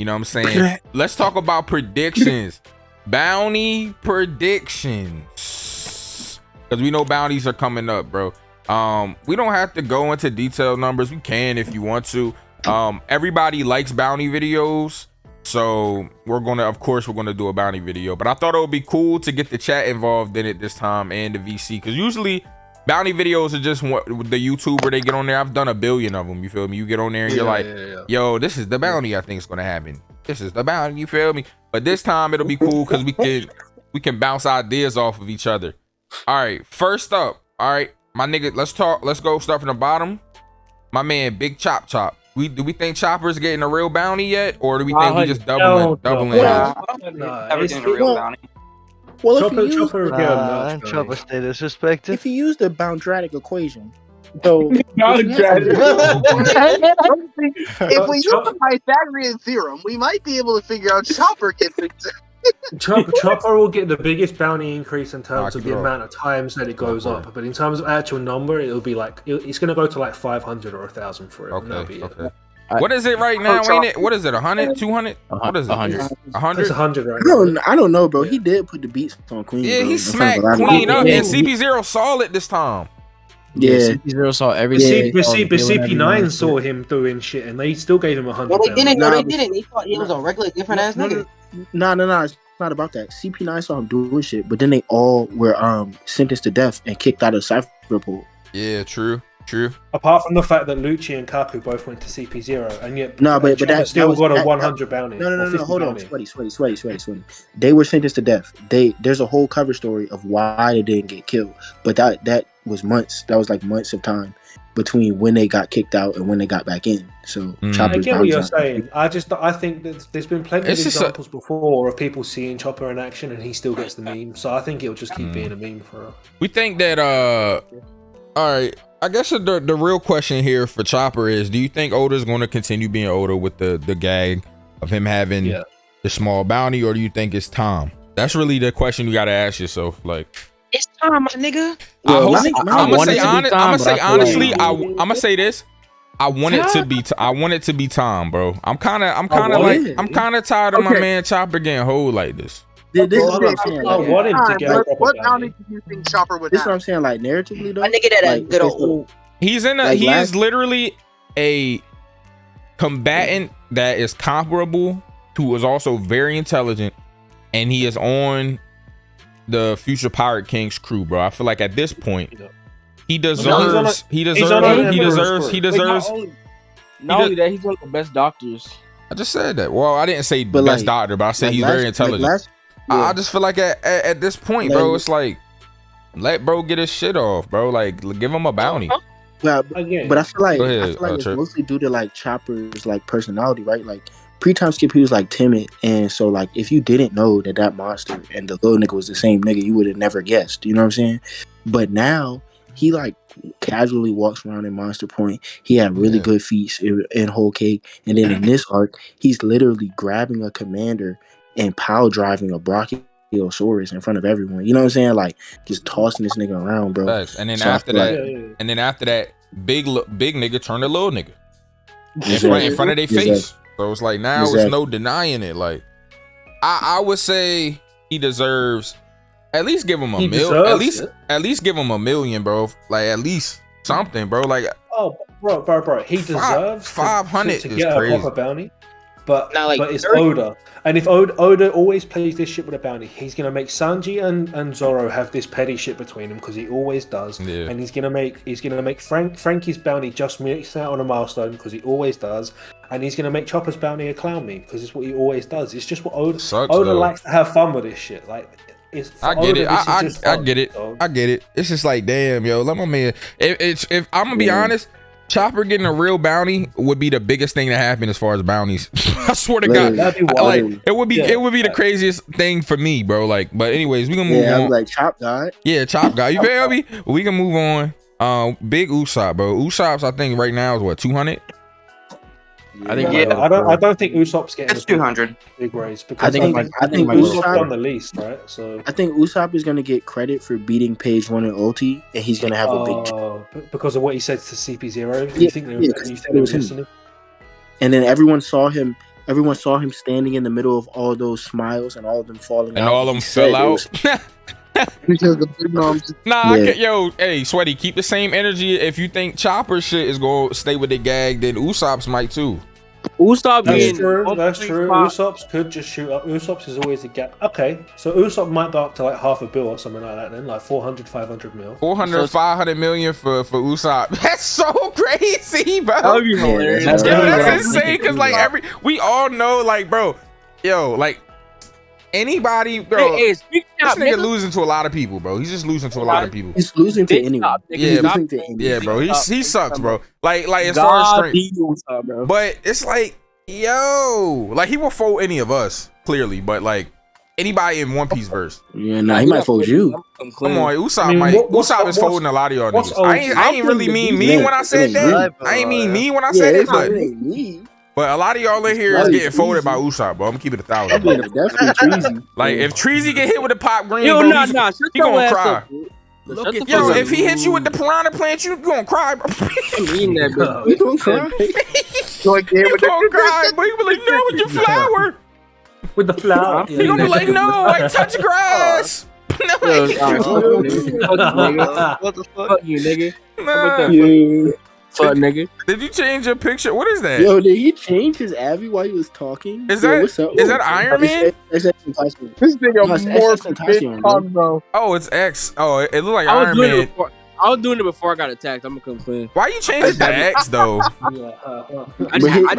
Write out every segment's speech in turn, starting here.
You know what I'm saying? Let's talk about predictions. Bounty predictions. Because we know bounties are coming up, bro. We don't have to go into detailed numbers. We can if you want to. Everybody likes bounty videos. So of course, we're gonna do a bounty video. But I thought it would be cool to get the chat involved in it this time and the VC. Because usually bounty videos are just the YouTuber they get on there. I've done a billion of them. You feel me? You get on there and you're like, yo, this is the bounty I think is gonna happen. This is the bounty. You feel me? But this time it'll be cool because we can bounce ideas off of each other. All right, first up. All right, my nigga, let's go start from the bottom. My man, Big Chop. Do we think Chopper's getting a real bounty yet, or do we think we just doubling? Never getting a real bounty. Well, if Chopper stay disrespected. If you use the boundratic equation, so If we use the Pythagorean theorem, we might be able to figure out Chopper gets it. Chopper will get the biggest bounty increase in terms of the amount of times that it goes up, but in terms of actual number, it'll be like it's going to go to like 500 or 1,000 for it. Okay. What is it right now? Ain't it? What is it? 100, 200? What is it? 100. 100. It's 100 right now. I don't know, bro. He did put the beats on Queen. Yeah, bro, he smacked Queen up, and CP0 saw it this time. Yeah, CP0 saw everything. But CP9 saw him doing shit, and they still gave him 100. Well, they didn't. No, they didn't. They thought he was a regular different ass nigga. No. It's not about that. CP9 saw him doing shit, but then they all were sentenced to death and kicked out of Cypher Pool. Yeah, true. Apart from the fact that Lucci and Kaku both went to CP0, and yet but that still got a 100 bounty. No. Hold on, sweaty. They were sentenced to death. There's a whole cover story of why they didn't get killed, but that was months. That was like months of time between when they got kicked out and when they got back in. So I get what you're saying. I think that there's been plenty of examples before of people seeing Chopper in action and he still gets the meme. So I think it'll just keep being a meme for us. We think that all right. I guess the real question here for Chopper is: do you think Oda's going to continue being Oda with the gag of him having the small bounty, or do you think it's Tom? That's really the question you got to ask yourself. Like, it's Tom, my nigga. I'm gonna say honestly. I'm gonna say this. I want it to be Tom, bro. I'm kind of tired of my man Chopper getting hold like this. This is what I'm saying. I want him to get what bounty do you think Chopper would have? This is what I'm saying. Like narratively, though. A nigga that like, good old. He is literally a combatant that is comparable to is also very intelligent, and he is on the future Pirate King's crew, bro. I feel like at this point, he deserves. Not only that, he's one of the best doctors. I just said that. Well, I didn't say best doctor, but I said he's very intelligent. I just feel like at this point, bro, it's like let bro get his shit off, bro. Like give him a bounty. Yeah, but I feel like it's mostly due to like Chopper's like personality, right? Like pre-time skip, he was like timid, and so like if you didn't know that monster and the little nigga was the same nigga, you would have never guessed. You know what I'm saying? But now he like casually walks around in Monster Point. He had really good feats in Whole Cake, and then in this arc, he's literally grabbing a commander and power driving a Brachiosaurus in front of everyone. You know what I'm saying? Like just tossing this nigga around, bro. Nice. And then after that, big nigga turned to little nigga in front of their face. So it's like now it's no denying it. Like I would say he deserves at least give him a million. At least give him $1 million, bro. Like at least something, bro. Like bro. He deserves 500 to is get crazy. a proper bounty. But it's 30. Oda. And if Oda always plays this shit with a bounty, he's gonna make Sanji and Zoro have this petty shit between them because he always does. Yeah. And he's gonna make Franky's bounty just miss out on a milestone because he always does. And he's gonna make Chopper's bounty a clown meme because it's what he always does. It's just what Oda likes to have fun with this shit. Like I get it. I get it. I get it. It's just like damn, yo, let my man. If I'm gonna be honest. Chopper getting a real bounty would be the biggest thing that happened as far as bounties. I swear to God, like it would be the craziest thing for me, bro. Like, but anyways, we gonna move on. Like Chop God. Yeah, Chop God. You feel me? We can move on. Big Usopp, bro. Usopp's I think right now is what 200. I don't think Usopp's getting. That's 200. Big raise because I think Usopp's done the least, right? So I think Usopp is gonna get credit for beating Page 1 and Ulti, and he's gonna have a big because of what he said to CP0. You think they were listening? And then everyone saw him everyone saw him standing in the middle of all those smiles and all of them falling out. And all of them fell out. Because the big moms. Nah, yo, hey, Sweaty, keep the same energy. If you think Chopper shit is going to stay with the gag, then Usopp's might too. Usopp That's true. That's true. Usopp's could just shoot up. Usopp's is always a gap. Okay, so Usopp might go up to like $500 million or something like that. Then like 400, 500 mil. 400, 500 million for Usopp. That's so crazy, bro. That would be hilarious. That's insane. Cause like we all know, like, bro, yo, like anybody, bro. Hey, this nigga losing to a lot of people, bro. He's just losing to a lot of people. He's losing to anyone. Yeah, bro. He sucks, bro. Like as far as strength. But it's like, yo, like he will fold any of us clearly, but like anybody in One Piece verse. Yeah, nah, he might fold you. Come on, Usopp Usopp is folding a lot of y'all niggas. I ain't really mean when I said that. I ain't mean me when I said it, but a lot of y'all in here is getting folded by Usopp, bro. I'm gonna keep it 1,000. Like if Treasy get hit with the pop green, bro, he gonna cry. Yo, if he hits you with the piranha plant, you gonna cry, bro. You gonna cry? You gonna cry, but you be like, no, with your flower. With the flower. You gonna be like, no, I touch grass. What the fuck? Fuck you, nigga. Fuck, nigga. Did you change your picture? What is that? Yo, did he change his Abby while he was talking? Is that Iron Man? This nigga more big combo. Oh, it's X. Oh, it looked like Iron Man. I was doing it before I got attacked. I'm gonna complain. Why you changing to X though?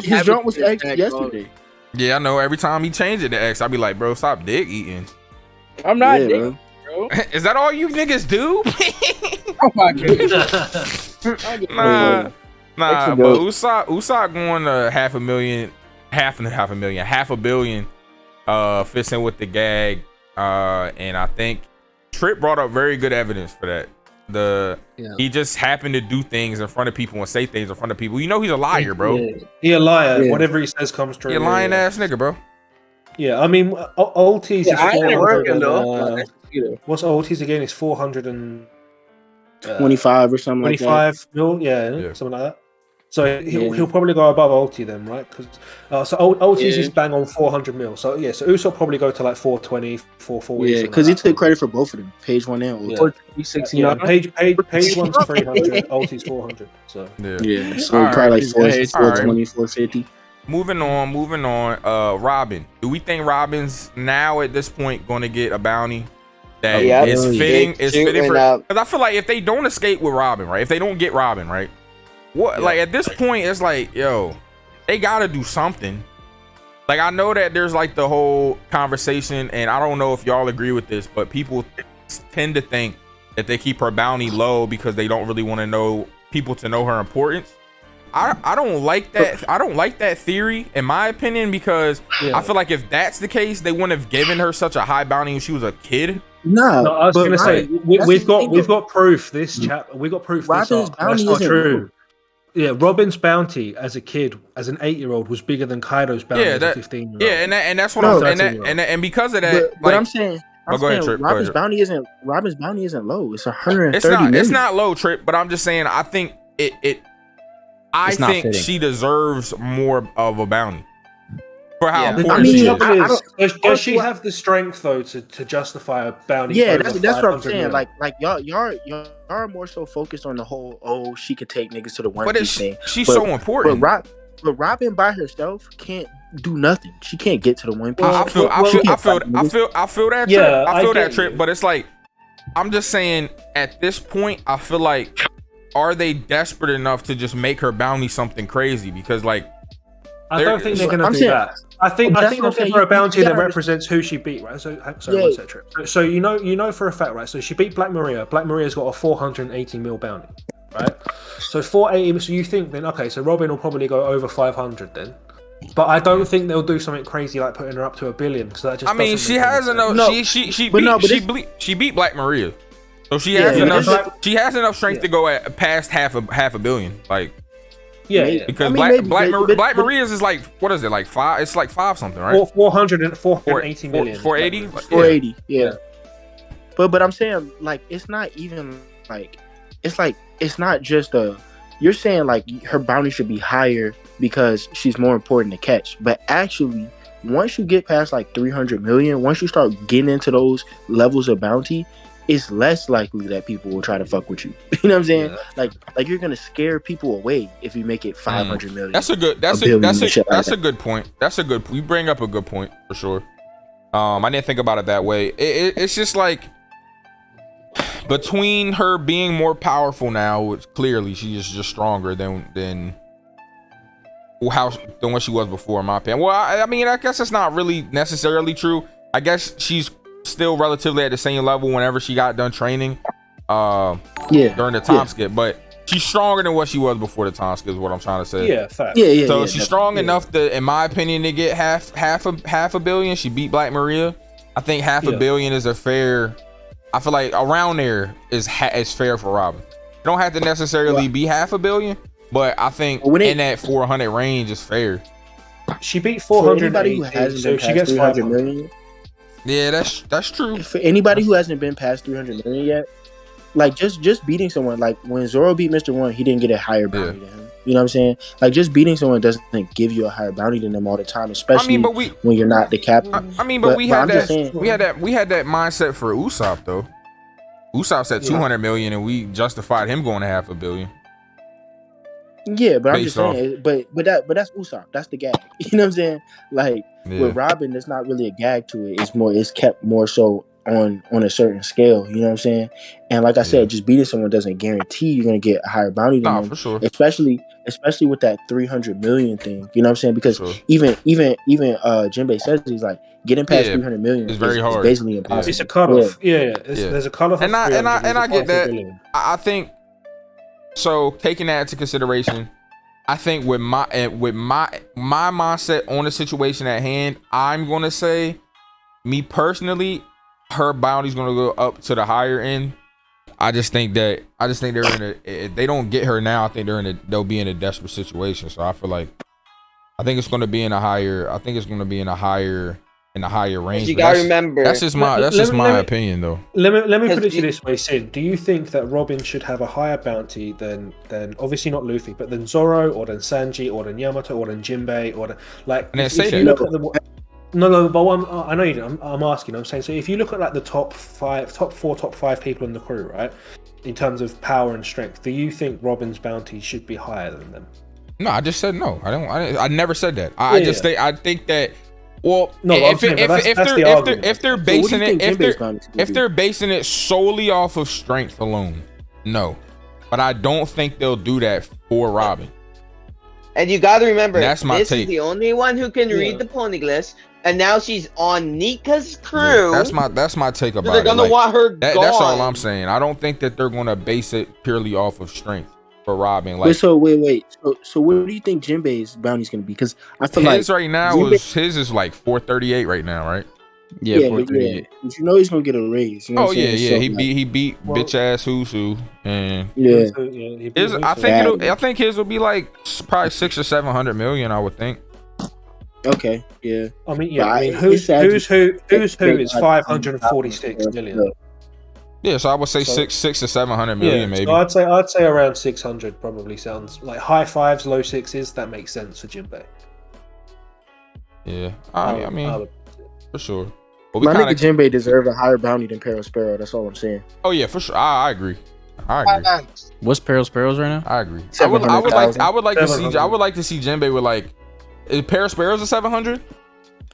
His jump was X yesterday. Yeah, I know. Every time he changed it to X, I'd be like, bro, stop dick eating. I'm not dick, bro. Is that all you niggas do? Oh my god. Nah, but Usopp going to half a billion fits in with the gag. And I think Trip brought up very good evidence for that. He just happened to do things in front of people and say things in front of people. You know he's a liar, bro. He a liar. Yeah. Whatever he says comes true. He a lying ass nigga, bro. Yeah, I mean, Ulti's is 400. What's Ulti's again? It's 425 or something like that. 25 mil, yeah, something like that. So he'll probably go above Ulti then, right? Because so Ulti's is bang on 400 mil. So yeah, so Usopp probably go to like 420, 440. Yeah, because he took credit for both of them, page one and Ulti. Yeah, page one's 300, Ulti's 400. So yeah, so probably like 420, 450. Moving on. Robin. Do we think Robin's now at this point going to get a bounty that is fitting? Is fitting for? Because I feel like if they don't escape with Robin, right? If they don't get Robin, right? What like at this point, it's like, yo, they got to do something. Like I know that there's like the whole conversation, and I don't know if y'all agree with this, but people tend to think that they keep her bounty low because they don't really want to know people to know her importance. I don't like that. I don't like that theory, in my opinion, because I feel like if that's the case, they wouldn't have given her such a high bounty when she was a kid. No, I was gonna say we've got proof. We got proof. Robin's bounty that's not true. Yeah, Robin's bounty as a kid, as an 8-year-old, was bigger than Kaido's bounty as a 15-year-old. Yeah, and that's what I'm saying. And because of that, but I'm saying. Robin's bounty isn't low. It's 130 million. It's not low, Trip. But I'm just saying. I think I think she deserves more of a bounty for how important she is. Does she have the strength though to justify a bounty? Yeah, that's what I'm saying. Like y'all are more so focused on the whole she could take niggas to the One Piece thing. She's so important. But Robin by herself can't do nothing. She can't get to the One Piece. I feel that. Yeah, I feel that Trip. But it's like I'm just saying. At this point, I feel like. Are they desperate enough to just make her bounty something crazy? Because like, I don't think they're gonna do that. I think they'll give her a bounty that represents who she beat, right? So what's that Trip? So you know for a fact, right? So she beat Black Maria. Black Maria's got a 480 mil bounty, right? So 480. So you think then? Okay, so Robin will probably go over 500 then. But I don't think they'll do something crazy like putting her up to $1 billion because that just. I mean, she has enough. No, she beat Black Maria. So she has enough. She has enough strength to go at past half a billion. Like, because Black Maria's is like, what is it, like 5? It's like 5 something, right? 480 million. 480. 480. Yeah. But I'm saying like it's not even like it's not just you're saying like her bounty should be higher because she's more important to catch. But actually, once you get past like 300 million, once you start getting into those levels of bounty, it's less likely that people will try to fuck with you. You know what I'm saying? Yeah. Like you're gonna scare people away if you make it 500 million. That's a good point. You bring up a good point for sure. I didn't think about it that way. It's just like between her being more powerful now, it's clearly she is just stronger than what she was before, in my opinion. Well, I mean, I guess it's not really necessarily true. I guess she's still relatively at the same level whenever she got done training during the time skip, but she's stronger than what she was before the time skip is what I'm trying to say. So she's strong enough to, in my opinion, to get half a billion. She beat Black Maria. I think half a billion is a fair, I feel like around there is fair for Robin. It don't have to necessarily be half a billion, but I think in that 400 range is fair. She beat 400. Anybody who hasn't been past 300 million. Yeah, that's true. For anybody who hasn't been past 300 million yet, like just beating someone, like when Zoro beat Mr. One, he didn't get a higher bounty than him. You know what I'm saying? Like just beating someone doesn't give you a higher bounty than them all the time, especially when you're not the captain. We had that mindset for Usopp though. Usopp said 200 million, and we justified him going to half a billion. Yeah, but I'm just saying, but that's Usopp. That's the gag. You know what I'm saying? Like with Robin, there's not really a gag to it. It's kept more so on a certain scale. You know what I'm saying? And like I said, just beating someone doesn't guarantee you're gonna get a higher bounty than them. For sure. Especially with that 300 million thing. You know what I'm saying? Because even Jinbe says he's like getting past 300 million is very hard. It's basically impossible. It's a cutoff. There's a cutoff. And I get that. I think. So taking that into consideration, I think with my mindset on the situation at hand, I'm gonna say, me personally, her bounty's gonna go up to the higher end. I just think they're in a. If they don't get her now, I think they'll be in a desperate situation. So I feel like, I think it's gonna be in a higher. I think it's gonna be in a higher range. You gotta remember, that's just my opinion, though. Let me put it to you this way, Sin. Do you think that Robin should have a higher bounty than obviously not Luffy, but than Zoro or than Sanji or than Yamato or than Jinbe or if you look at the no, but I know you do. I'm asking. I'm saying, so if you look at like the top four, top five people in the crew, right, in terms of power and strength, do you think Robin's bounty should be higher than them? No, I just said no. I never said that. I think that. Well, no, if they're basing it solely off of strength alone, no. But I don't think they'll do that for Robin. And you got to remember, this is the only one who can read the Poneglyphs, and now she's on Nika's crew. Yeah, that's my take about it. They're gonna want her gone. That's all I'm saying. I don't think that they're gonna base it purely off of strength for Robin. Like, so what do you think Jinbe's bounty's gonna be? Because I feel his right now his is like 438 right now, right? Yeah, 438. But you know he's gonna get a raise. You know he beat bitch ass Husu, and I think his will be like probably 600 or 700 million. I would think. Okay, yeah. I mean, who's who is 546 million. Yeah, so I would say 600 to 700 million, maybe. So I'd say around 600 probably sounds like high fives, low sixes. That makes sense for Jinbe. Yeah, I mean, for sure. But my nigga Jinbe deserve a higher bounty than Perospero. That's all I'm saying. Oh yeah, for sure. I agree. What's Perospero's right now? I agree. I would like to see Jinbe with like. Is Perospero's a 700?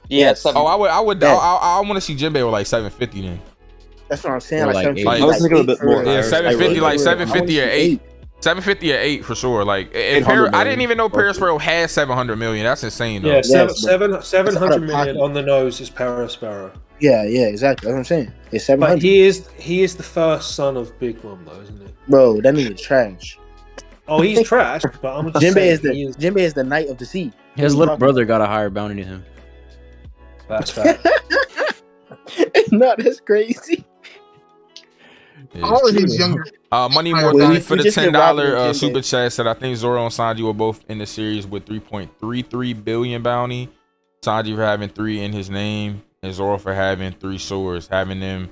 Yeah. I want to see Jinbe with like 750 then. That's what I'm saying. Like I was thinking a bit more. Yeah, 750, like 750 or 8. 750 or 8 for sure. Like, I didn't even know Perospero had 700 million. That's insane, though. Yeah, 700 million on the nose is Perospero. Yeah, exactly. That's what I'm saying. It's 700. But he is the first son of Big Mom, though, isn't it? Bro, that nigga's trash. Oh, he's trash. But I'm just Jinbe is the Knight of the Sea. His little brother got a higher bounty than him. That's fact. No, that's crazy. Yeah, all of these younger. Money More Than for the $10 super chat said, I think Zoro and Sanji were both in the series with 3.33 billion bounty. Sanji for having 3 in his name, and Zoro for having 3 swords. Having them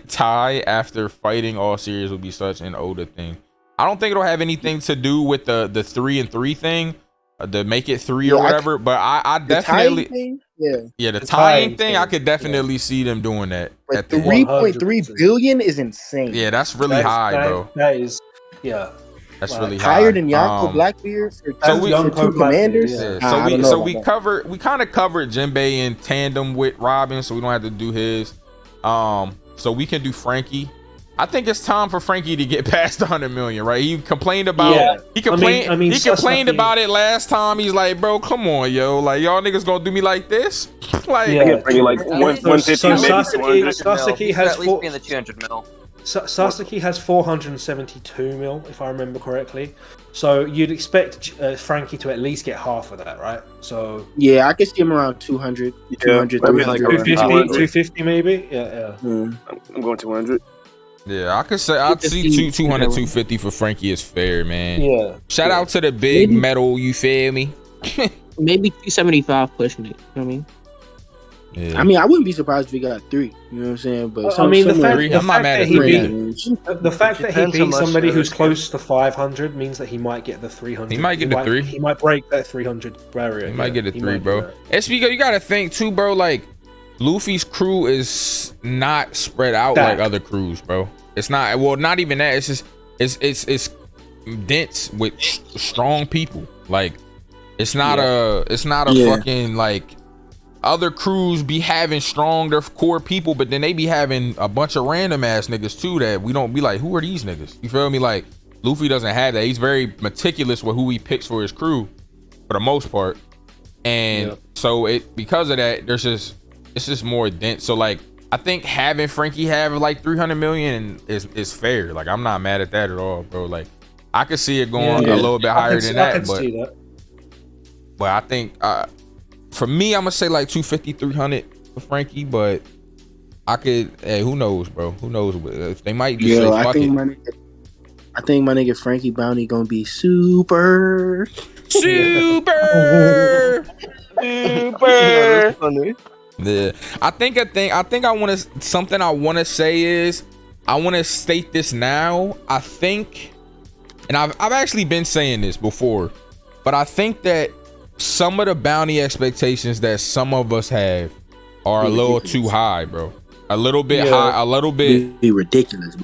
tie after fighting all series would be such an Oda thing. I don't think it'll have anything to do with the 3 and 3 thing. to make it 3 or whatever. But I definitely, the tying thing, I could definitely see them doing that. But 3.3 billion is insane. Yeah, that's really high, bro. That is, that's really higher than Yonko Blackbeard. So we two commanders. So we kind of covered Jinbe in tandem with Robin, so we don't have to do his. So we can do Franky. I think it's time for Franky to get past 100 million, right? He complained about he complained about it last time. He's like, bro, come on, yo, like y'all niggas gonna do me like this? Like, like 150 Sasaki has at least be in the 200 mil. Sasaki has 472 mil, if I remember correctly. So you'd expect Franky to at least get half of that, right? So yeah, I could see him around 200, 200, 250 maybe. Yeah. I'm going 200. Yeah, I'd see 200, 250 for Franky is fair, man. Yeah. Shout out to the big metal, you feel me? Maybe 275 pushing it. You know what I mean? Yeah. I mean, I wouldn't be surprised if we got 3. You know what I'm saying? But I mean, the fact that he beat somebody who's close to 500 means that he might get the 300. He might get the 3. He might break that 300 barrier. He might get a 3, bro. It's because you gotta think too, bro. Like Luffy's crew is not spread out like other crews, bro. It's not. Well, not even that. It's just it's dense with strong people. Like it's not a fucking like other crews be having strong their core people, but then they be having a bunch of random ass niggas too that we don't be like, who are these niggas? You feel me? Like Luffy doesn't have that. He's very meticulous with who he picks for his crew for the most part, and so because of that, it's just more dense. So like I think having Franky have like 300 million is fair. Like I'm not mad at that at all, bro. Like I could see it going a little bit higher than that, but I think for me, I'm gonna say like 250, 300 for Franky, but I could. Hey, who knows, bro? Who knows? If they might just say fuck it. I think my nigga Franky Bounty gonna be super. Yeah, I think I want to something I want to say is I want to state this now. I think, and I've actually been saying this before, but I think that some of the bounty expectations that some of us have are a little too high, bro. A little bit high, a little bit be ridiculous.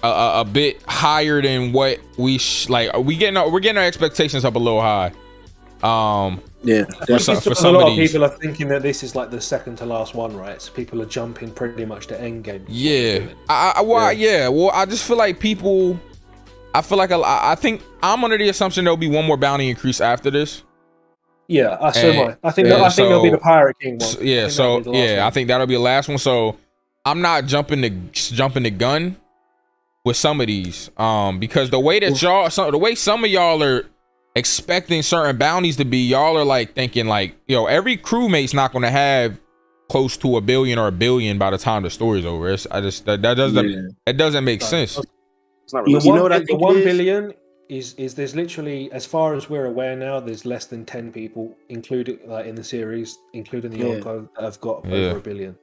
A bit higher than what we like. We're getting our expectations up a little high. Yeah, for some a lot of these. People are thinking that this is like the second to last one, right? So people are jumping pretty much to end game. Yeah, Well, I just feel like people. I feel like I think I'm under the assumption there'll be one more bounty increase after this. Yeah, I think there'll be the Pirate King one. I think that'll be the last one. So I'm not jumping the gun with some of these, because the way that some of y'all are expecting certain bounties to be, y'all are like thinking like, yo, every crewmate's not going to have close to $1 billion or $1 billion by the time the story's over. It doesn't make sense. It's not really. You know what I think? The 1 billion is there's literally, as far as we're aware now, there's less than 10 people included in the series, including the Yonko, that have got over $1 billion.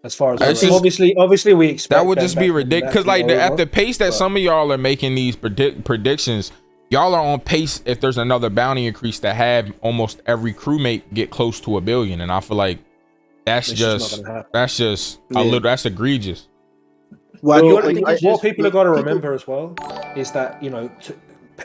As far as obviously we expect that would just be ridiculous, because like at the pace that some of y'all are making these predictions, y'all are on pace if there's another bounty increase to have almost every crewmate get close to $1 billion, and I feel like that's just a little, that's egregious. Well, what people have got to remember as well is that, you know,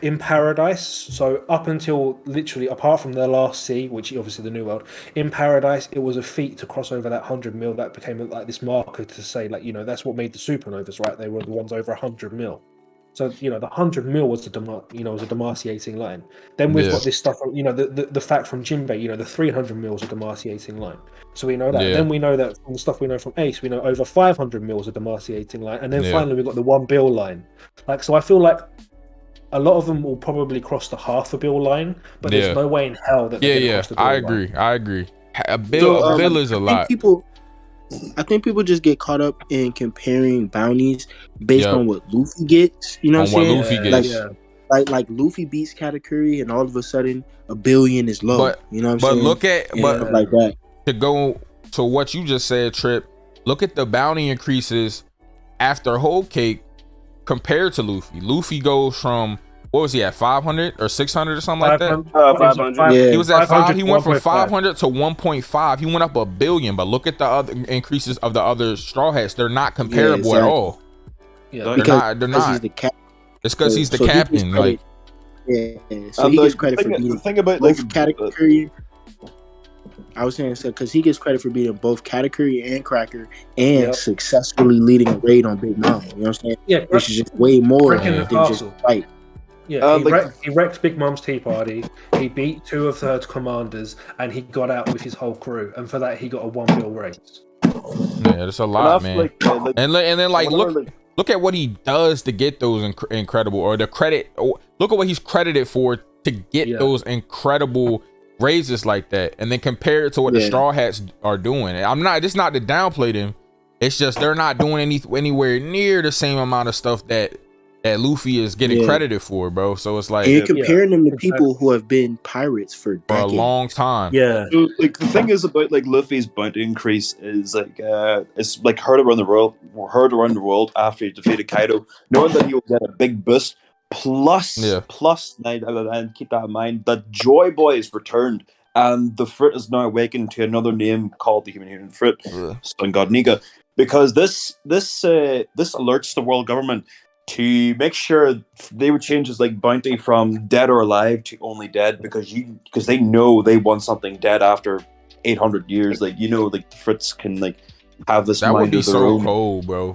in Paradise, so up until literally, apart from the last sea, which obviously the New World, in Paradise, it was a feat to cross over that 100 mil. That became like this marker to say, like, you know, that's what made the supernovas, right? They were the ones over 100 mil. So, you know, the 100 mil was a demarciating line. Then we've got this stuff, you know, the fact from Jinbe, you know, the 300 mil is a demarciating line. So we know that. Then we know that from the stuff we know from Ace, we know over 500 mil is a demarciating line. And then finally we've got the 1 bill line. Like, so I feel like a lot of them will probably cross the $500 million line, but there's no way in hell that they're going to cross the bill line. I agree. A bill is a lot. I think people just get caught up in comparing bounties based on what Luffy gets. You know what I'm saying? Luffy gets. Like Luffy beats Katakuri, and all of a sudden $1 billion is low. You know what I'm saying? Look at like that. To go to what you just said, Trip. Look at the bounty increases after Whole Cake compared to Luffy. Luffy goes from what was he at, 500 or 600 or something like that? 500. Yeah. He was at 5. He went from 1.5. 500 to 1.5. He went up $1 billion. But look at the other increases of the other Straw Hats. They're not comparable at all. Yeah, They're not. He's the captain. It's because he's the captain. Like, yeah. So he gets credit for beating the thing about both Katakuri. I was saying so because he gets credit for beating both Katakuri and Cracker and successfully leading a raid on Big Mom. You know what I'm saying? Yeah, which is just way more Breaking than the just castle. fight. Yeah, he wrecked Big Mom's tea party. He beat 2 of her commanders, and he got out with his whole crew. And for that, he got a 1 bill raise. yeah, that's a lot, man. And then like look at what he does to get those incredible, or the credit. Look at what he's credited for to get those incredible raises like that, and then compare it to what the Straw Hats are doing. It's not to downplay them. It's just they're not doing anywhere near the same amount of stuff that Luffy is getting credited for, bro. So it's like, and you're comparing them to people who have been pirates for a long time. Yeah. So, like, the thing is about like Luffy's bounty increase is like it's like heard around the world after he defeated Kaido, knowing that he will get a big boost. Plus 9 out of 9. Keep that in mind. That Joy Boy is returned, and the fruit is now awakened to another name called the Human Fruit, Sun God Nika, because this alerts the world government to make sure they would change his like bounty from dead or alive to only dead, because they know they want something dead after 800 years. Like, you know, like the fruits can like have this. That would mind be of their so own. Cold, bro.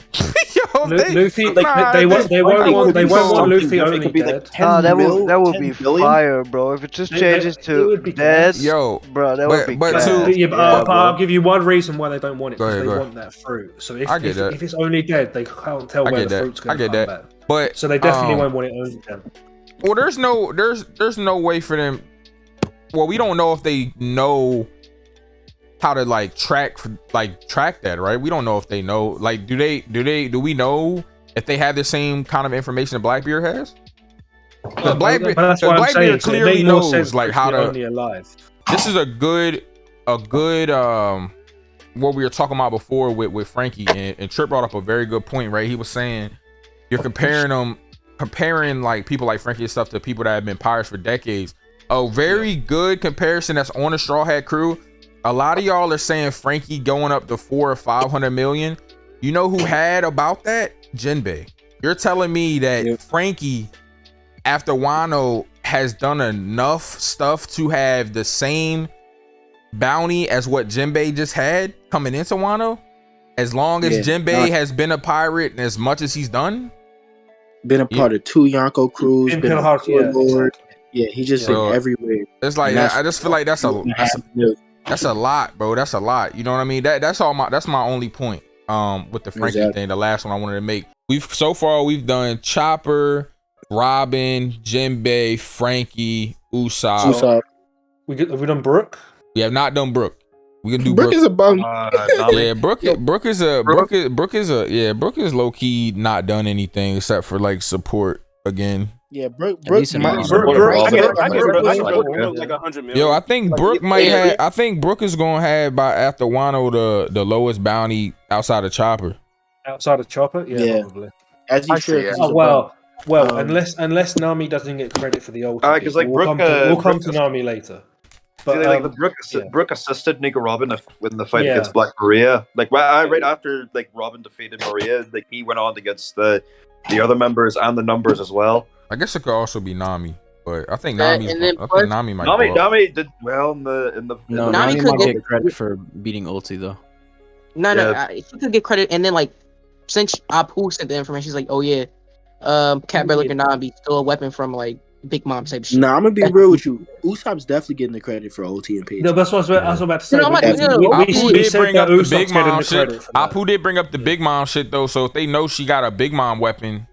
Luffy, they won't want Luffy only dead. That would be fire, bro. If it just changes to dead, bro, that would be. But I'll give you one reason why they don't want it. Because they want that fruit. So if it's only dead, they can't tell where the fruit's going to come back. But so they definitely won't want it only dead. Well, there's no way for them. Well, we don't know if they know how to like track that, right? We don't know if they know. Like, do we know if they have the same kind of information that Blackbeard has? Blackbeard clearly knows like how to. Only alive. This is a good what we were talking about before with Franky, and Trip brought up a very good point, right? He was saying you're comparing like people like Franky and stuff to people that have been pirates for decades. A very good comparison that's on the Straw Hat crew. A lot of y'all are saying Franky going up to 400 or 500 million. You know who had about that? Jinbe. You're telling me that Franky, after Wano, has done enough stuff to have the same bounty as what Jinbe just had coming into Wano? As long as Jinbe has been a pirate and as much as he's done? Been a part of 2 Yonko crews. Been a part of Lord. Yeah, he just been everywhere. It's like, I just feel like that's a lot, bro. That's a lot. You know what I mean? That's my only point with the Franky thing. The last one I wanted to make. We've done Chopper, Robin, Jinbe, Franky, Usopp. Have we done Brook? We have not done Brook. We can do Brook. Is a bum. Yeah, Brook is low key not done anything except for like support again. Yeah, Brook. Yo, I think Brook might have. I think Brook is gonna have after Wano the lowest bounty outside of Chopper. Outside of Chopper, probably. As you should. Unless Nami doesn't get credit for the old. Because like we'll come to Nami later. But like Brook assisted Nico Robin in the fight against Black Maria. Like right after like Robin defeated Maria, like he went on against the other members and the numbers as well. I guess it could also be Nami, but I think Nami might. Nami did well in the. No, Nami might get credit for beating Ulti though. He could get credit, and then like since Apu sent the information, he's like, oh yeah, Cat Burger Nami stole a weapon from like Big Mom type shit. Nah, I'm gonna be real with you. Usopp's definitely getting the credit for OT and Page. No, that's what I was about to say. Apu did bring up the Big Mom shit. Apu did bring up the Big Mom shit though, so if they know she got a Big Mom weapon.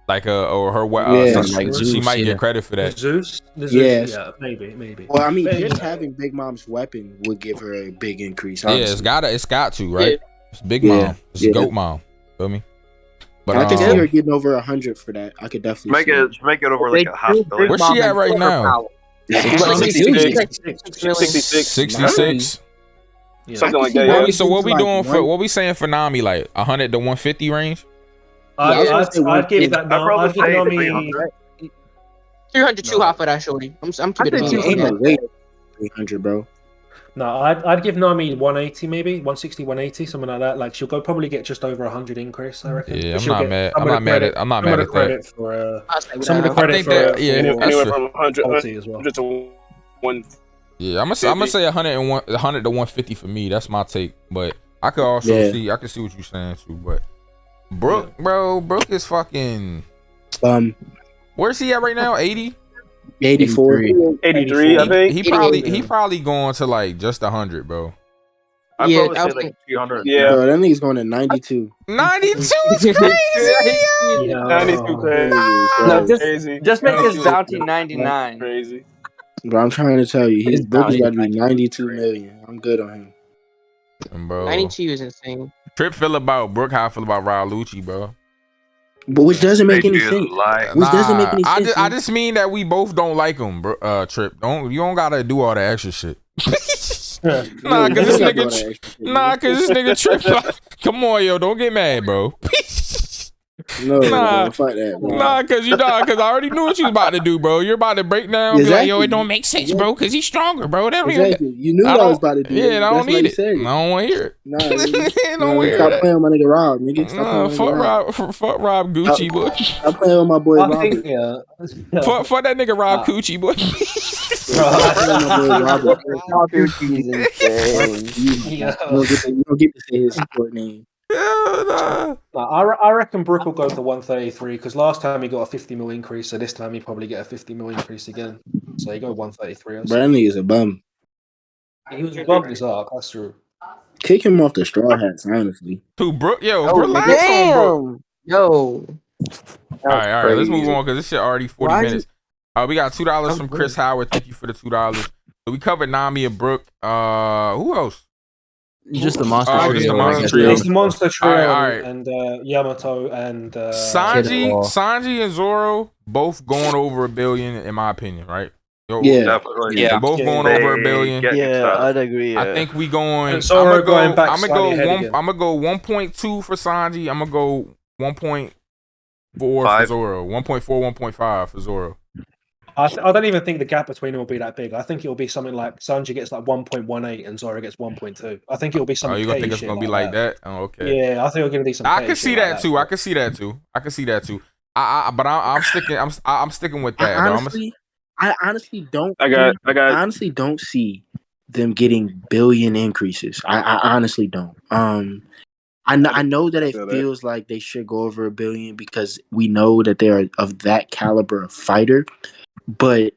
Like or her like she might get credit for that. Zeus? Yeah, maybe. Well, I mean, just having Big Mom's weapon would give her a big increase. Honestly. Yeah, it's got to, right? It's Big Mom, it's Goat Mom. Feel me? But I can see her getting over 100 for that. I could definitely make it over like a half billion. Where's she at right now? 66. Yeah. Something like that. So what we doing for what we saying for Nami, like 100 to 150 range? I'd give that. I'd give Nami. 300 too high for that, shorty. I'm keeping it. Ain't no way 300, bro. No, I'd give Nami 180 maybe, 160, 180, something like that. Like she'll probably get just over 100 increase, I reckon. Yeah, I'm not mad at that. For some of the credit for anywhere from 100 as well. to 1. Yeah, I'm gonna say 100 to 150 for me. That's my take, but I could also see what you're saying too. But Brook, Brook is fucking. Where's he at right now? 80. 84, 83, I think. He probably going to like just 100, bro. I'd probably say like 300. Yeah, bro, that nigga's going to 92. 92 is crazy. 92 crazy. No, crazy. Just make his bounty 99. Crazy. Bro, I'm trying to tell you, his book is got to be 92 million. I'm good on him. And bro, 92 is insane. Trip feel about Brook, how I feel about Ralucci, bro. But which doesn't make any sense. Doesn't make any sense. I just mean that we both don't like him, bro. Trip. You don't gotta do all the extra shit. Nah, cause this nigga Trip. Like, come on, yo, don't get mad, bro. Nah, fuck that, bro. Nah, cause I already knew what you was about to do, bro. You're about to break down, be like, yo, it don't make sense, bro, cause he's stronger, bro. That You knew what I was about to do. Yeah, I don't need it. I don't want to hear it. Nah, stop playing with my nigga Rob, nigga. Fuck Rob Gucci, boy. Stop playing with my boy Rob. Fuck that nigga Rob Gucci, boy. You don't get to say his support name. I reckon Brook will go to 133 because last time he got a 50 mil increase, so this time he probably get a 50 mil increase again. So he go 133. Brandy is a bum. He was a bum this arc, that's true. Kick him off the straw hats, honestly. To Brook, relax on Brook. Yo. All right, let's move on because this shit already 40 minutes. We got $2 from Chris Howard. Thank you for the $2. So we covered Nami and Brook. Who else? Just the monster trio. Just the monster trio. It's the monster trio all right. and Yamato and Sanji and Zoro both going over $1 billion in my opinion, right? Yeah, both going over $1 billion. Yeah, I'd agree. I think we going. I'm gonna go 1.2 for Sanji. I'm gonna go 1.4 for Zoro. 1.4, 1.5 for Zoro. I don't even think the gap between them will be that big. I think it'll be something like Sanji gets like 1.18 and Zoro gets 1.2. I think it'll be something. Oh, you gonna think it's gonna be like that? Oh, okay. Yeah, I think it's gonna be something. I can see that too. I can see that too. But I'm sticking. I'm sticking with that. I honestly don't. I honestly don't see them getting billion increases. I honestly don't. I know that it feels like they should go over $1 billion because we know that they're of that caliber of fighter. But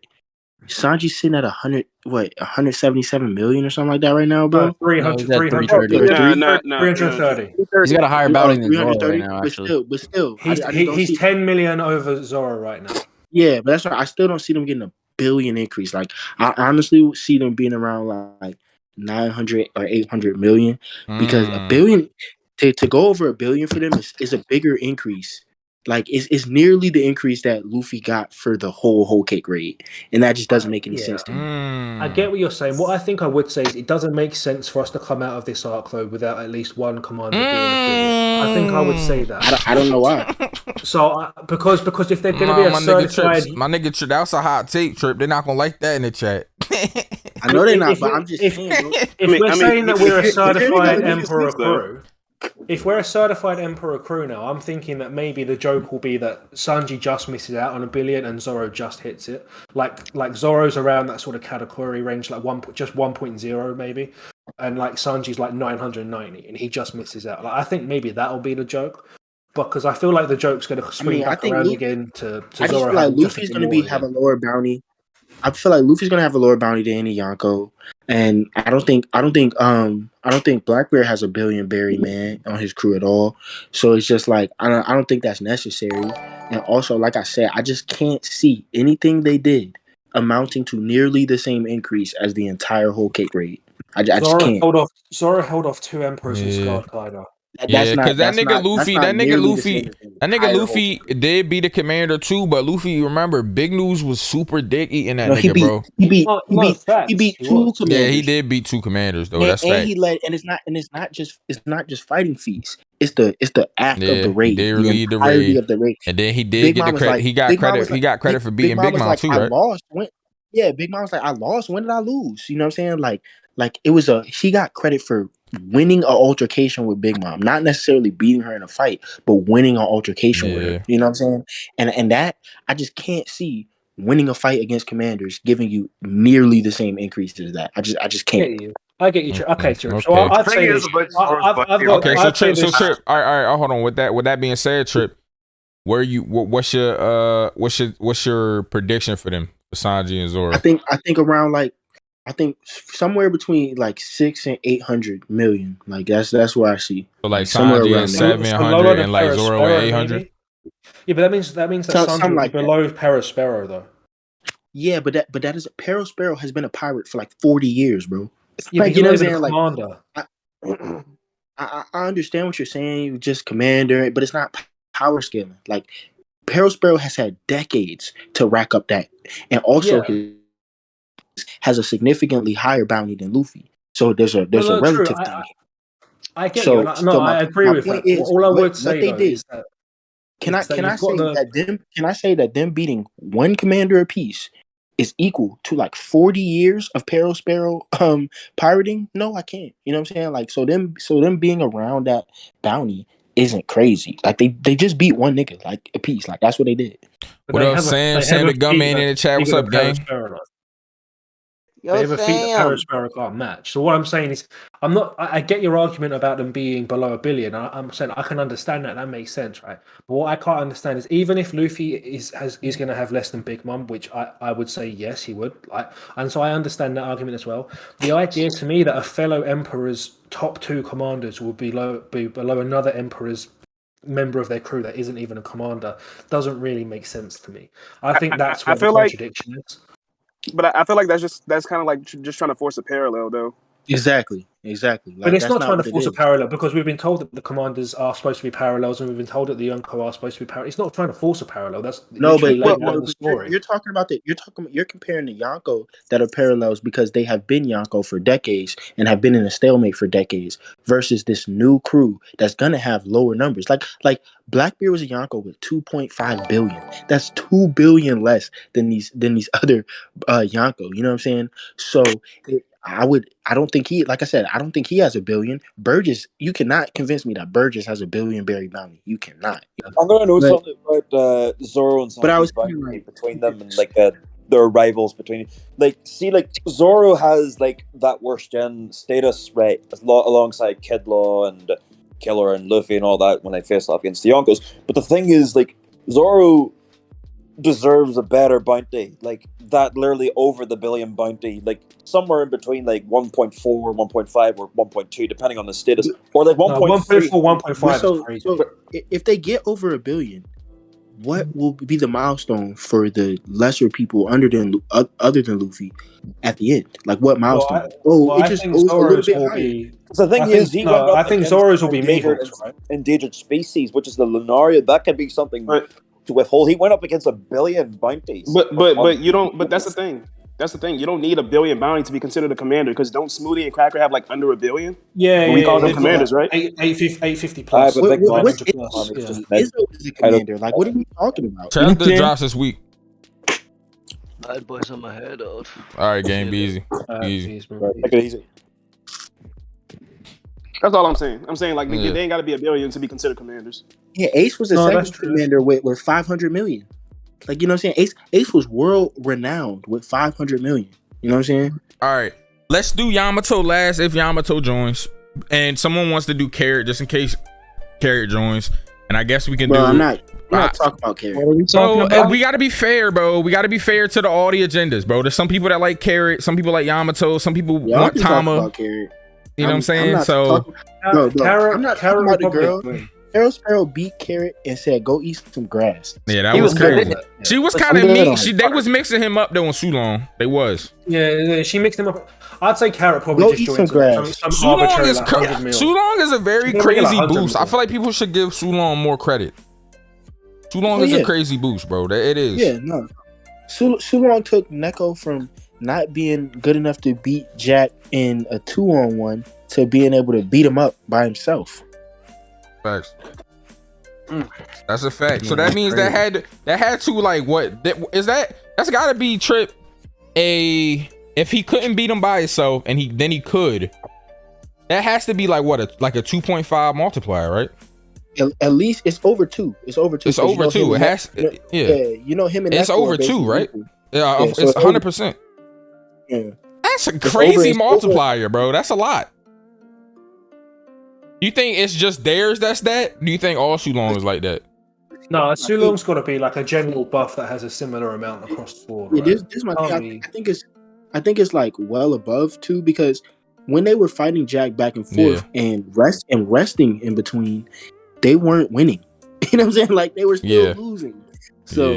Sanji's sitting at 177 million or something like that right now, bro. 330. He's got a higher bounty than Zoro right now, actually. But still, he's 10 million over Zoro right now. Yeah, but that's right. I still don't see them getting $1 billion increase. Like, I honestly see them being around like 900 or 800 million because $1 billion to go over $1 billion for them is a bigger increase. Like it's nearly the increase that Luffy got for the whole cake raid, and that just doesn't make any sense to me. I get what you're saying. What I think I would say is it doesn't make sense for us to come out of this arc though without at least one commander being $1 billion. I think I would say that. I don't know why. So because if they're going to be a certified, my nigga Trip, that's a hot take, Trip. They're not gonna like that in the chat. I know they're not, but I'm just saying. If we're saying that we're a certified Emperor crew. If we're a certified Emperor crew now, I'm thinking that maybe the joke will be that Sanji just misses out on $1 billion and Zoro just hits it. Like Zoro's around that sort of category range, like 1.0 maybe, and like Sanji's like 990, and he just misses out. Like I think maybe that'll be the joke, because I feel like the joke's going to swing back around again to I Zoro. just feel like Luffy's going to have a lower bounty. I feel like Luffy's going to have a lower bounty than any Yonko. And I don't think Blackbeard has $1 billion berry man on his crew at all. So it's just like I don't think that's necessary. And also, like I said, I just can't see anything they did amounting to nearly the same increase as the entire whole cake raid. I just can't. Zoro held off 2 emperors and scarred Kaido. Because that nigga Luffy did beat the commander too, but Luffy, remember, Big News was super dick eating that nigga, bro. He beat two commanders. Yeah, he did beat two commanders though. That's fact. It's not just fighting feats. It's the act of the raid. He did lead the raid. Of the raid. And then he did get the credit. He got credit for beating Big Mom too, right? I lost. Big Mom was like, I lost. When did I lose? You know what I'm saying? Like it was he got credit for winning an altercation with Big Mom, not necessarily beating her in a fight, but winning an altercation with her. You know what I'm saying? And that I just can't see winning a fight against commanders giving you nearly the same increase as that. I just can't. I get you. Okay, Trip. So I'd say this. So Trip. All right. Hold on. With that being said, Trip, what's your prediction for them, for Sanji and Zoro? I think around somewhere between 600 and 800 million. Like that's where I see. So Sanji at 700 and Zoro at 800. Yeah, but that means that Sanji will be below Perospero though. Yeah, but that is Perospero has been a pirate for 40 years, bro. Yeah, you know what I'm saying? I understand what you're saying. You just commander, but it's not power scaling. Perospero has had decades to rack up that, and also has a significantly higher bounty than Luffy. So there's a relative thing. I get you. I agree with that. All I would say is that. Can I say that them beating one commander apiece is equal to 40 years of Perospero pirating? No, I can't. You know what I'm saying? So them being around that bounty isn't crazy. They just beat one nigga a piece. That's what they did. What up, Sam? Sam the gunman in the chat. What's up, gang? They have a Perospero match. So what I'm saying is, I get your argument about them being below $1 billion. I'm saying I can understand that. That makes sense, right? But what I can't understand is, even if Luffy is going to have less than Big Mom, which I would say yes, he would. And so I understand that argument as well. The idea to me that a fellow emperor's top 2 commanders will be below another emperor's member of their crew that isn't even a commander doesn't really make sense to me. I think that's what the contradiction is. But I feel like that's kind of just trying to force a parallel, though. Exactly. But it's not trying to force a parallel, because we've been told that the commanders are supposed to be parallels, and we've been told that the Yonko are supposed to be parallels. It's not trying to force a parallel. That's the story. You're talking about you're comparing the Yonko that are parallels because they have been Yonko for decades and have been in a stalemate for decades, versus this new crew that's gonna have lower numbers. Like Blackbeard was a Yonko with 2.5 billion. That's 2 billion less than these other Yonko. You know what I'm saying? So I don't think he has $1 billion. Burgess, you cannot convince me that Burgess has $1 billion berry bounty. You cannot. I'm gonna know something about Zoro and Sanji, but I was between them and their rivals between Zoro has that worst gen status, right, alongside Kid Law and Killer and Luffy and all that when they face off against the Yonkos. But the thing is, Zoro deserves a better bounty, that literally over the $1 billion bounty, somewhere in between 1.4, 1.5, or 1.2, depending on the status, or 1.4, 1.5. So if they get over $1 billion, what will be the milestone for the lesser people other than Luffy at the end? What milestone? I think Zoro's will be. The thing is, I think Zoro's will be Mihawk's, right? Endangered species, which is the Lunaria. That could be something to withhold. He went up against $1 billion bounties. But you don't. But that's the thing. That's the thing. You don't need $1 billion bounty to be considered a commander, because don't Smoothie and Cracker have under $1 billion? Yeah, we call them commanders, right? 850 plus. What's Izzo is a commander? What are we talking about? Trap the drops this week. Bad boys on my head, dude. All right, game, be easy. Easy. Take it easy. That's all I'm saying. I'm saying they ain't got to be $1 billion to be considered commanders. Yeah, Ace was the second commander with 500 million. You know what I'm saying? Ace was world renowned with 500 million. You know what I'm saying? All right, let's do Yamato last if Yamato joins, and someone wants to do Carrot just in case Carrot joins, and I guess we can do. I'm not talking about Carrot. What are we talking about? We got to be fair, bro. We got to be fair to all the agendas, bro. There's some people that like Carrot, some people like Yamato, some people want Tama. You know what I'm saying? I'm not talking about the girl. Perospero beat Carrot and said, "Go eat some grass." Yeah, that was crazy. She was kind of mean. They was mixing him up though in Sulong. They was. Yeah, she mixed him up. I'd say Carrot probably Go just eat joined some grass. some Sulong arbitrary is like 100 mil. Sulong is a very She's gonna make it crazy like 100 boost. mil. I feel like people should give Sulong more credit. Sulong is a crazy boost, bro. It is. Yeah, no. Sulong took Neko from not being good enough to beat Jack in a 2-on-1 to being able to beat him up by himself. Facts. That's a fact. So that means that had to like what is that? That's got to be Trip if he couldn't beat him by himself and he could. That has to be like what a 2.5 multiplier, right? At least it's over 2. It's over 2. It's over 2. It has. You know him and it's Neko over 2, right? Yeah, so it's 100%. Yeah, that's a crazy multiplier, bro. That's a lot. You think it's just theirs that's that? Do you think all Sulong is like that? No, Sulong's got to be like a general buff that has a similar amount across the board. Right? Yeah, this my thing. I think it's like well above 2 because when they were fighting Jack back and forth and resting in between, they weren't winning. You know what I'm saying? Like they were still losing. So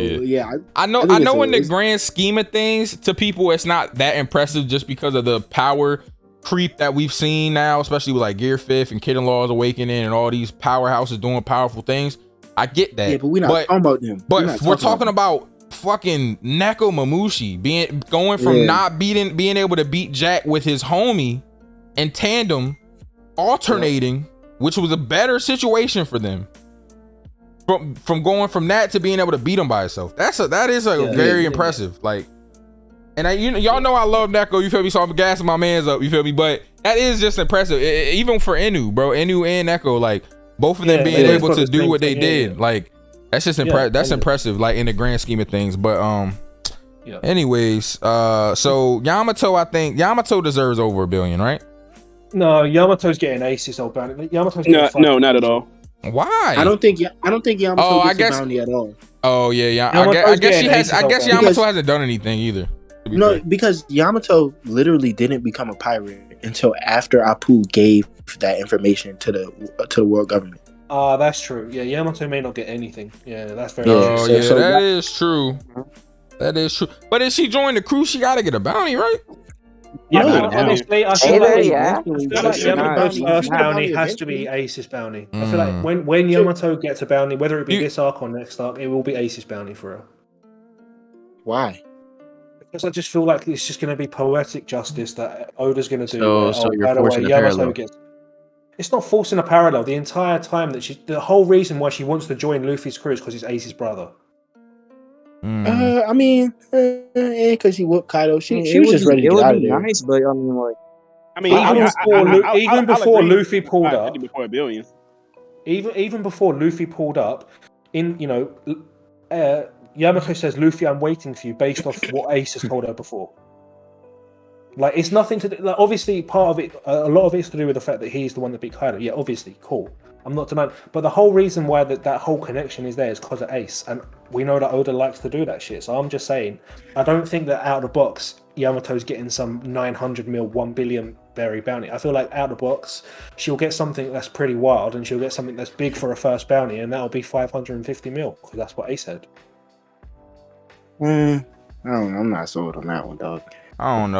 I know in the grand scheme of things, to people it's not that impressive just because of the power creep that we've seen now, especially with like Gear 5th and Kid and Law's Awakening and all these powerhouses doing powerful things. I get that. Yeah, but we're not talking about them. But we're talking about fucking Neko Mamushi going from not being able to beat Jack with his homie in tandem, alternating, which was a better situation for them. From going from that to being able to beat him by himself. That is very impressive. Like, and y'all know I love Neko, you feel me? So I'm gassing my mans up, you feel me? But that is just impressive. Even for Inu, bro. Inu and Neko, like both of them being able to do what they did. Like, that's just impressive. That's impressive, like in the grand scheme of things. But anyways, so Yamato, I think Yamato deserves over $1 billion, right? No, Yamato's getting aces, old bounty. No, not at all. Why? I don't think Yamato gets a bounty at all. Oh yeah. I guess Yamato hasn't done anything either. No, because Yamato literally didn't become a pirate until after Apu gave that information to the world government. That's true. Yeah, Yamato may not get anything. Yeah, that's very true. true. That is true. That is true. But if she joined the crew, she got to get a bounty, right? Yeah, honestly, I feel like Yamato's first bounty has to be Ace's bounty. I feel like when Yamato gets a bounty, whether it be this arc or next arc, it will be Ace's bounty for her. Why? Because I just feel like it's just going to be poetic justice that Oda's going to do. So you're forcing a parallel. It's not forcing a parallel. The entire time the whole reason why she wants to join Luffy's crew is because he's Ace's brother. I mean, because she whooped Kaido. She was just ready to get out of there. Nice, but I mean, even before Luffy pulled up, before $1 billion. Even before Luffy pulled up, Yamato says, "Luffy, I'm waiting for you," based off what Ace has told her before. Like, it's nothing to do. Like, obviously, part of it, a lot of it's to do with the fact that he's the one that beat Kaido. Yeah, obviously, cool. I'm not denying, but the whole reason why that whole connection is there is because of Ace, and we know that Oda likes to do that shit. So I'm just saying, I don't think that out of the box, Yamato's getting some 900 mil, 1 billion berry bounty. I feel like out of the box, she'll get something that's pretty wild, and she'll get something that's big for a first bounty, and that'll be 550 mil, because that's what Ace said. I don't know. I'm not sold on that one, dog. I don't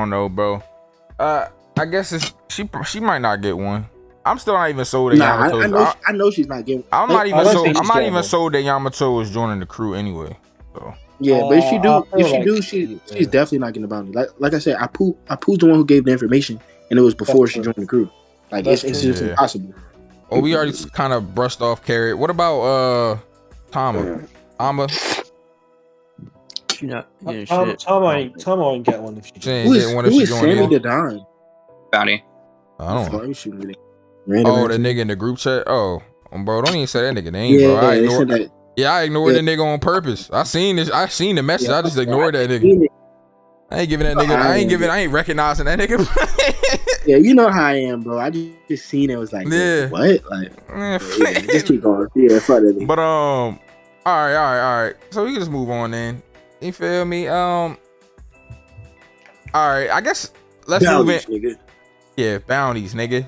know, bro. I guess she might not get one. I'm still not even sold that Yamato. I know she's not getting. I'm not even sold that Yamato is joining the crew anyway. So yeah, but if she's definitely not getting a bounty. Like I said, Apu's the one who gave the information, and it was before she joined the crew. Like it's just impossible. Oh, we already kind of brushed off Carrot. What about Tama? Tama ain't get one if she joins. Who is Sammy the Don? Bounty. I don't know. Oh, the nigga in the group chat. Oh, bro, don't even say that nigga name, bro. I ignored the nigga on purpose. I seen the message. I just ignored that nigga. I ain't giving that nigga. I ain't recognizing that nigga. Yeah, you know how I am, bro. I just seen it. Was like, what? Like, just keep going. Yeah, funny. But all right. So we can just move on then. You feel me? All right. I guess let's move in. Nigga. Yeah, bounties, nigga.